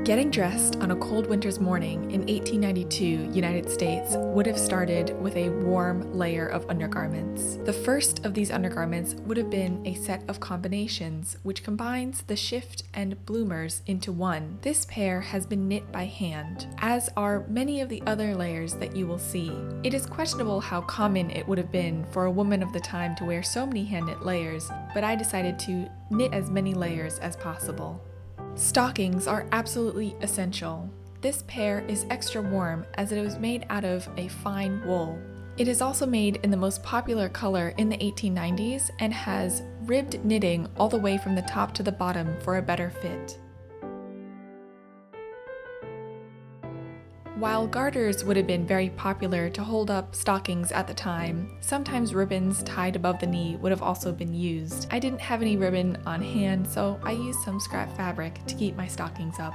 Getting dressed on a cold winter's morning in 1892 United States would have started with a warm layer of undergarments. The first of these undergarments would have been a set of combinations, which combines the shift and bloomers into one. This pair has been knit by hand, as are many of the other layers that you will see. It is questionable how common it would have been for a woman of the time to wear so many hand-knit layers, but I decided to knit as many layers as possible. Stockings are absolutely essential. This pair is extra warm as it was made out of a fine wool. It is also made in the most popular color in the 1890s and has ribbed knitting all the way from the top to the bottom for a better fit. While garters would have been very popular to hold up stockings at the time, sometimes ribbons tied above the knee would have also been used. I didn't have any ribbon on hand, so I used some scrap fabric to keep my stockings up.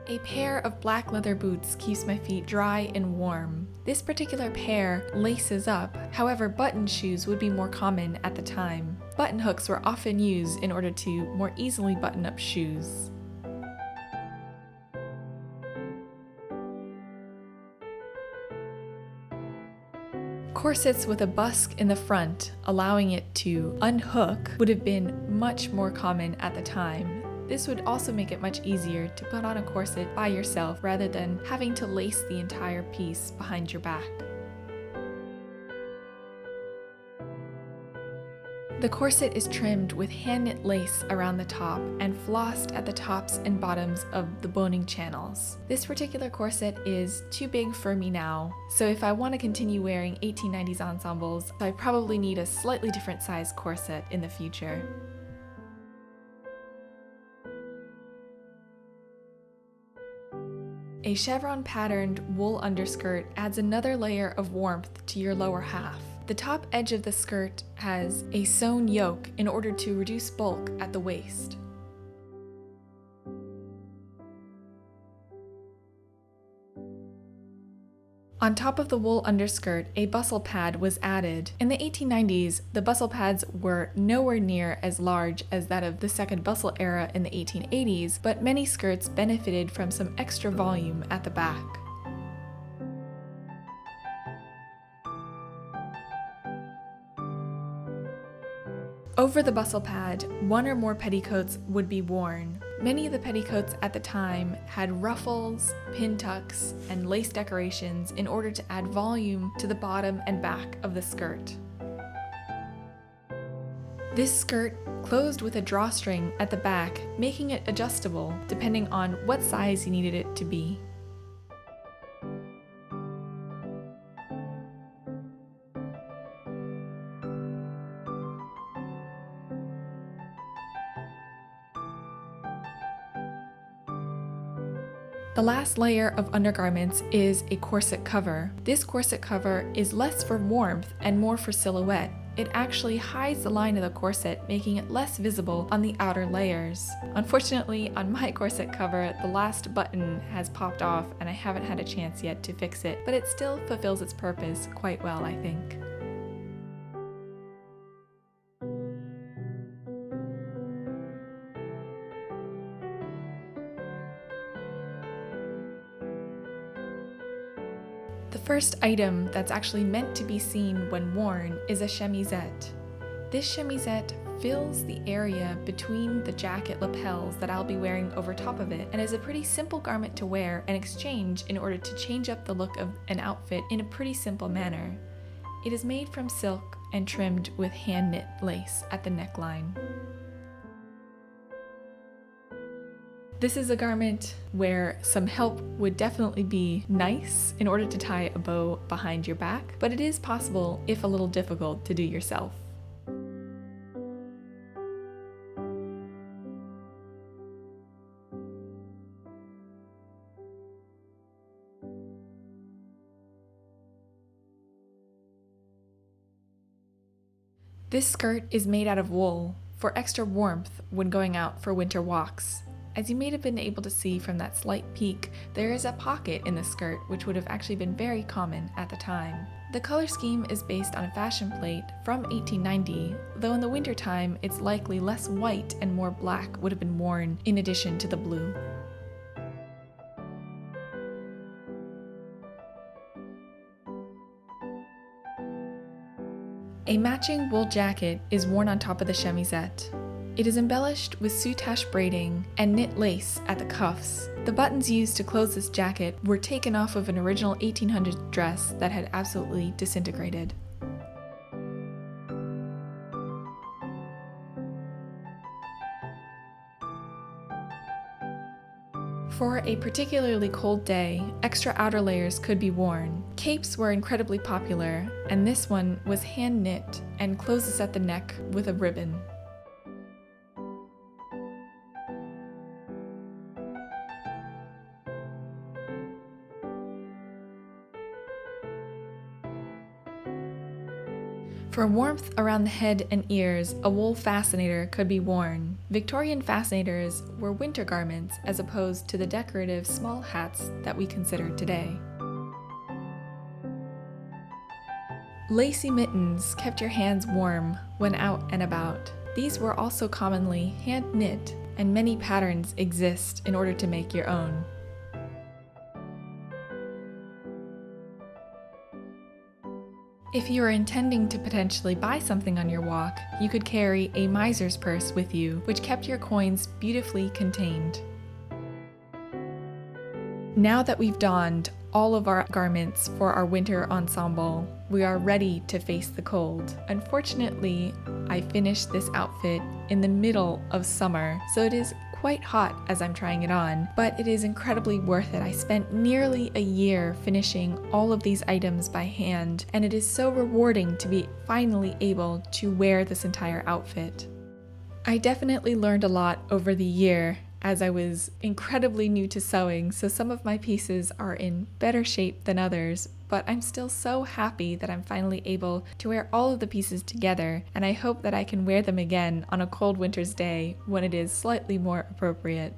A pair of black leather boots keeps my feet dry and warm. This particular pair laces up, however button shoes would be more common at the time. Button hooks were often used in order to more easily button up shoes. Corsets with a busk in the front, allowing it to unhook, would have been much more common at the time. This would also make it much easier to put on a corset by yourself rather than having to lace the entire piece behind your back. The corset is trimmed with hand-knit lace around the top and flossed at the tops and bottoms of the boning channels. This particular corset is too big for me now, so if I want to continue wearing 1890s ensembles, I probably need a slightly different size corset in the future. A chevron-patterned wool underskirt adds another layer of warmth to your lower half. The top edge of the skirt has a sewn yoke in order to reduce bulk at the waist. On top of the wool underskirt, a bustle pad was added. In the 1890s, the bustle pads were nowhere near as large as that of the second bustle era in the 1880s, but many skirts benefited from some extra volume at the back. Over the bustle pad, one or more petticoats would be worn. Many of the petticoats at the time had ruffles, pin tucks, and lace decorations in order to add volume to the bottom and back of the skirt. This skirt closed with a drawstring at the back, making it adjustable depending on what size you needed it to be. The last layer of undergarments is a corset cover. This corset cover is less for warmth and more for silhouette. It actually hides the line of the corset, making it less visible on the outer layers. Unfortunately, on my corset cover, the last button has popped off and I haven't had a chance yet to fix it, but it still fulfills its purpose quite well, I think. The first item that's actually meant to be seen when worn is a chemisette. This chemisette fills the area between the jacket lapels that I'll be wearing over top of it and is a pretty simple garment to wear and exchange in order to change up the look of an outfit in a pretty simple manner. It is made from silk and trimmed with hand-knit lace at the neckline. This is a garment where some help would definitely be nice in order to tie a bow behind your back, but it is possible, if a little difficult, to do yourself. This skirt is made out of wool for extra warmth when going out for winter walks. As you may have been able to see from that slight peek, there is a pocket in the skirt, which would have actually been very common at the time. The color scheme is based on a fashion plate from 1890, though in the wintertime it's likely less white and more black would have been worn in addition to the blue. A matching wool jacket is worn on top of the chemisette. It is embellished with soutache braiding and knit lace at the cuffs. The buttons used to close this jacket were taken off of an original 1800s dress that had absolutely disintegrated. For a particularly cold day, extra outer layers could be worn. Capes were incredibly popular, and this one was hand knit and closes at the neck with a ribbon. For warmth around the head and ears, a wool fascinator could be worn. Victorian fascinators were winter garments as opposed to the decorative small hats that we consider today. Lacy mittens kept your hands warm when out and about. These were also commonly hand knit, and many patterns exist in order to make your own. If you are intending to potentially buy something on your walk, you could carry a miser's purse with you, which kept your coins beautifully contained. Now that we've donned all of our garments for our winter ensemble, we are ready to face the cold. Unfortunately, I finished this outfit in the middle of summer, so it is quite hot as I'm trying it on, but it is incredibly worth it. I spent nearly a year finishing all of these items by hand, and it is so rewarding to be finally able to wear this entire outfit. I definitely learned a lot over the year as I was incredibly new to sewing, so some of my pieces are in better shape than others, but I'm still so happy that I'm finally able to wear all of the pieces together, and I hope that I can wear them again on a cold winter's day when it is slightly more appropriate.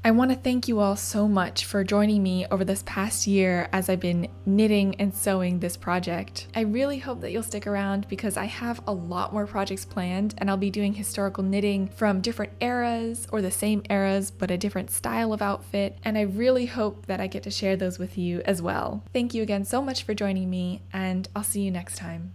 I want to thank you all so much for joining me over this past year as I've been knitting and sewing this project. I really hope that you'll stick around because I have a lot more projects planned, and I'll be doing historical knitting from different eras or the same eras but a different style of outfit, and I really hope that I get to share those with you as well. Thank you again so much for joining me, and I'll see you next time.